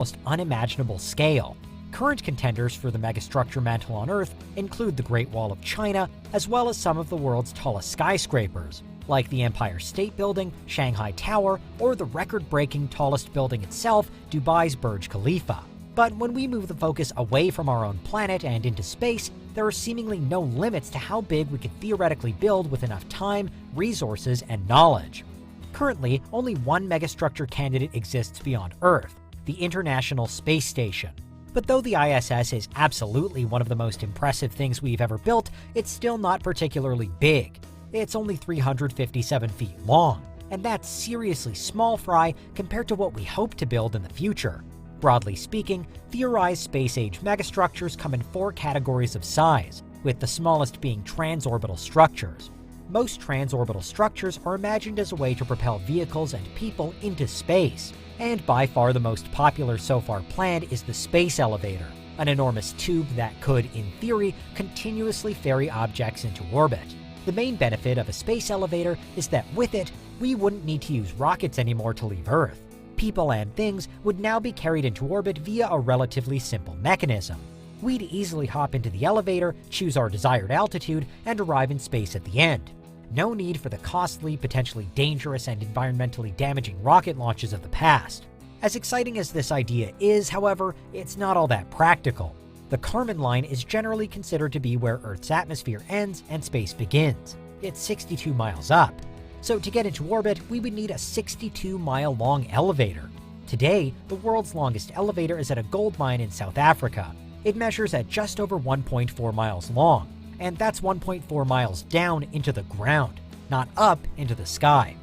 almost unimaginable scale. Current contenders for the megastructure mantle on Earth include the Great Wall of China, as well as some of the world's tallest skyscrapers, like the Empire State Building, Shanghai Tower, or the record-breaking tallest building itself, Dubai's Burj Khalifa. But when we move the focus away from our own planet and into space, there are seemingly no limits to how big we could theoretically build with enough time, resources, and knowledge. Currently, only one megastructure candidate exists beyond Earth, the International Space Station. But though the ISS is absolutely one of the most impressive things we've ever built, it's still not particularly big. It's only 357 feet long, and that's seriously small fry compared to what we hope to build in the future. Broadly speaking, theorized space-age megastructures come in 4 categories of size, with the smallest being transorbital structures. Most transorbital structures are imagined as a way to propel vehicles and people into space, and by far the most popular so far planned is the space elevator, an enormous tube that could, in theory, continuously ferry objects into orbit. The main benefit of a space elevator is that with it, we wouldn't need to use rockets anymore to leave Earth. People and things would now be carried into orbit via a relatively simple mechanism. We'd easily hop into the elevator, choose our desired altitude, and arrive in space at the end. No need for the costly, potentially dangerous, and environmentally damaging rocket launches of the past. As exciting as this idea is, however, it's not all that practical. The Kármán line is generally considered to be where Earth's atmosphere ends and space begins. It's 62 miles up. So to get into orbit, we would need a 62-mile-long elevator. Today, the world's longest elevator is at a gold mine in South Africa. It measures at just over 1.4 miles long, and that's 1.4 miles down into the ground, not up into the sky.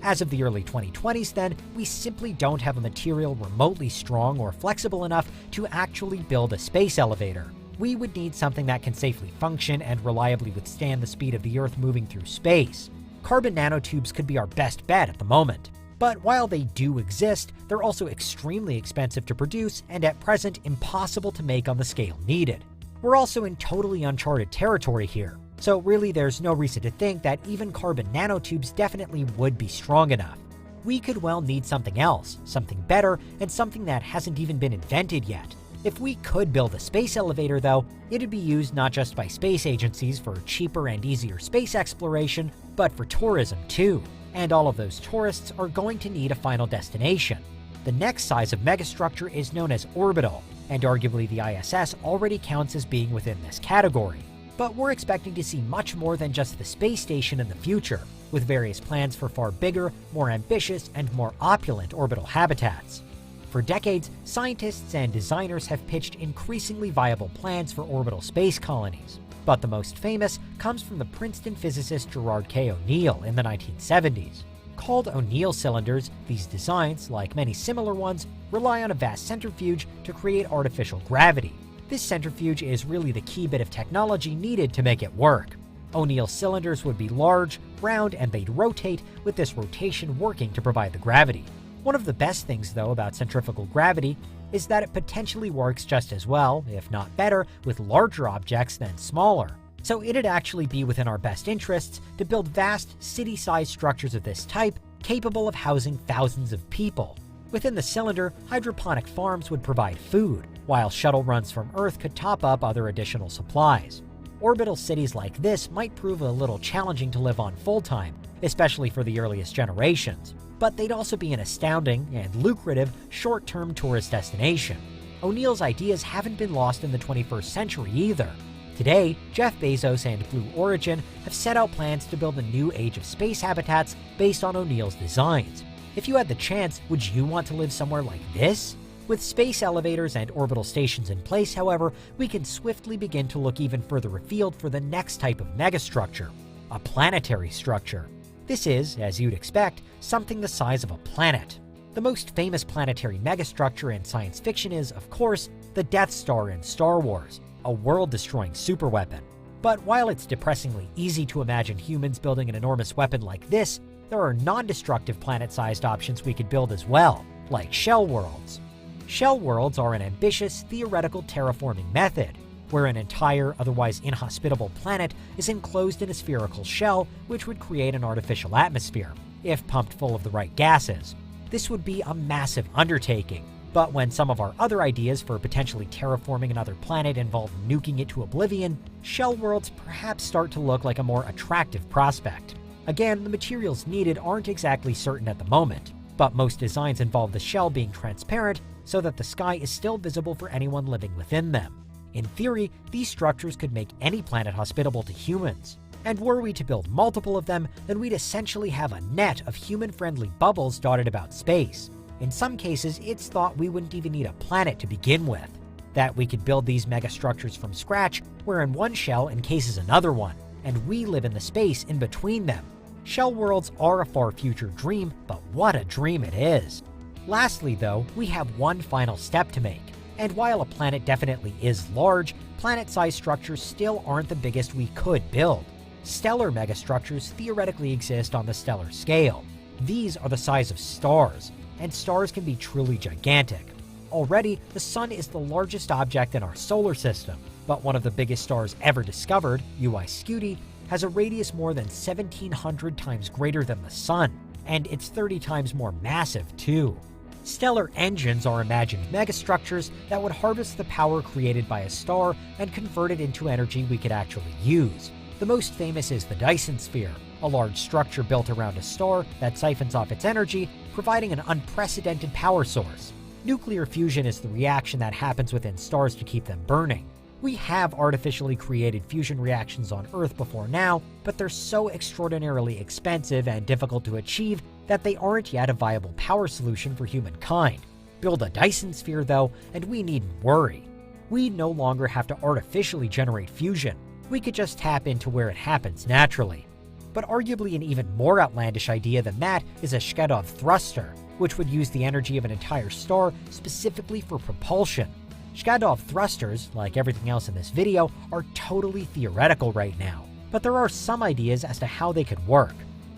As of the early 2020s then, we simply don't have a material remotely strong or flexible enough to actually build a space elevator. We would need something that can safely function and reliably withstand the speed of the Earth moving through space. Carbon nanotubes could be our best bet at the moment. But while they do exist, they're also extremely expensive to produce and at present impossible to make on the scale needed. We're also in totally uncharted territory here, so really there's no reason to think that even carbon nanotubes definitely would be strong enough. We could well need something else, something better, and something that hasn't even been invented yet. If we could build a space elevator though, it'd be used not just by space agencies for cheaper and easier space exploration, but for tourism too. And all of those tourists are going to need a final destination. The next size of megastructure is known as orbital, and arguably the ISS already counts as being within this category. But we're expecting to see much more than just the space station in the future, with various plans for far bigger, more ambitious, and more opulent orbital habitats. For decades, scientists and designers have pitched increasingly viable plans for orbital space colonies, but the most famous comes from the Princeton physicist Gerard K. O'Neill in the 1970s. Called O'Neill cylinders, these designs, like many similar ones, rely on a vast centrifuge to create artificial gravity. This centrifuge is really the key bit of technology needed to make it work. O'Neill cylinders would be large, round, and they'd rotate, with this rotation working to provide the gravity. One of the best things, though, about centrifugal gravity is that it potentially works just as well, if not better, with larger objects than smaller. So it'd actually be within our best interests to build vast, city-sized structures of this type, capable of housing thousands of people. Within the cylinder, hydroponic farms would provide food, while shuttle runs from Earth could top up other additional supplies. Orbital cities like this might prove a little challenging to live on full-time, especially for the earliest generations, but they'd also be an astounding and lucrative short-term tourist destination. O'Neill's ideas haven't been lost in the 21st century either. Today, Jeff Bezos and Blue Origin have set out plans to build a new age of space habitats based on O'Neill's designs. If you had the chance, would you want to live somewhere like this? With space elevators and orbital stations in place, however, we can swiftly begin to look even further afield for the next type of megastructure, a planetary structure. This is, as you'd expect, something the size of a planet. The most famous planetary megastructure in science fiction is, of course, the Death Star in Star Wars, a world-destroying superweapon. But while it's depressingly easy to imagine humans building an enormous weapon like this, there are non-destructive planet-sized options we could build as well, like shell worlds. Shell worlds are an ambitious, theoretical terraforming method, where an entire, otherwise inhospitable planet is enclosed in a spherical shell, which would create an artificial atmosphere, if pumped full of the right gases. This would be a massive undertaking, But when some of our other ideas for potentially terraforming another planet involve nuking it to oblivion, shell worlds perhaps start to look like a more attractive prospect. Again, the materials needed aren't exactly certain at the moment, but most designs involve the shell being transparent so that the sky is still visible for anyone living within them. In theory, these structures could make any planet hospitable to humans. And were we to build multiple of them, then we'd essentially have a net of human-friendly bubbles dotted about space. In some cases, it's thought we wouldn't even need a planet to begin with. That we could build these megastructures from scratch, wherein one shell encases another one, and we live in the space in between them. Shell worlds are a far future dream, but what a dream it is. Lastly though, we have one final step to make. And while a planet definitely is large, planet-sized structures still aren't the biggest we could build. Stellar megastructures theoretically exist on the stellar scale. These are the size of stars, and stars can be truly gigantic. Already, the Sun is the largest object in our solar system, but one of the biggest stars ever discovered, Scuti, has a radius more than 1,700 times greater than the Sun, and it's 30 times more massive too. Stellar engines are imagined megastructures that would harvest the power created by a star and convert it into energy we could actually use. The most famous is the Dyson sphere, a large structure built around a star that siphons off its energy, providing an unprecedented power source. Nuclear fusion is the reaction that happens within stars to keep them burning. We have artificially created fusion reactions on Earth before now, but they're so extraordinarily expensive and difficult to achieve that they aren't yet a viable power solution for humankind. Build a Dyson sphere though, and we needn't worry. We no longer have to artificially generate fusion. We could just tap into where it happens naturally. But arguably an even more outlandish idea than that is a Shkedov thruster, which would use the energy of an entire star specifically for propulsion. Shkedov thrusters, like everything else in this video, are totally theoretical right now, but there are some ideas as to how they could work.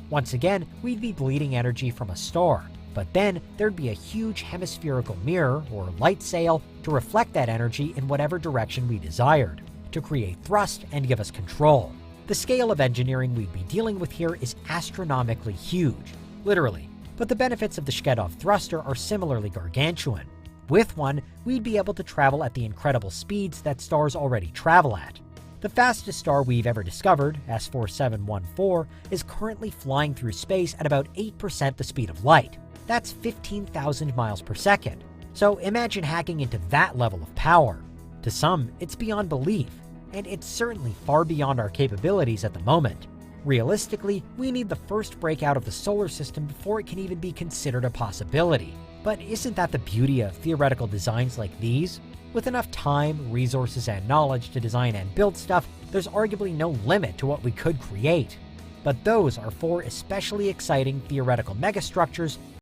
Once again, we'd be bleeding energy from a star, but then there'd be a huge hemispherical mirror, or light sail, to reflect that energy in whatever direction we desired, to create thrust and give us control. The scale of engineering we'd be dealing with here is astronomically huge, literally, but the benefits of the Shkedov thruster are similarly gargantuan. With one, we'd be able to travel at the incredible speeds that stars already travel at. The fastest star we've ever discovered, S4714, is currently flying through space at about 8% the speed of light. That's 15,000 miles per second. So imagine hacking into that level of power. To some, it's beyond belief, and it's certainly far beyond our capabilities at the moment. Realistically, we need the first breakout of the solar system before it can even be considered a possibility. But isn't that the beauty of theoretical designs like these? With enough time, resources, and knowledge to design and build stuff, there's arguably no limit to what we could create. But those are four especially exciting theoretical megastructures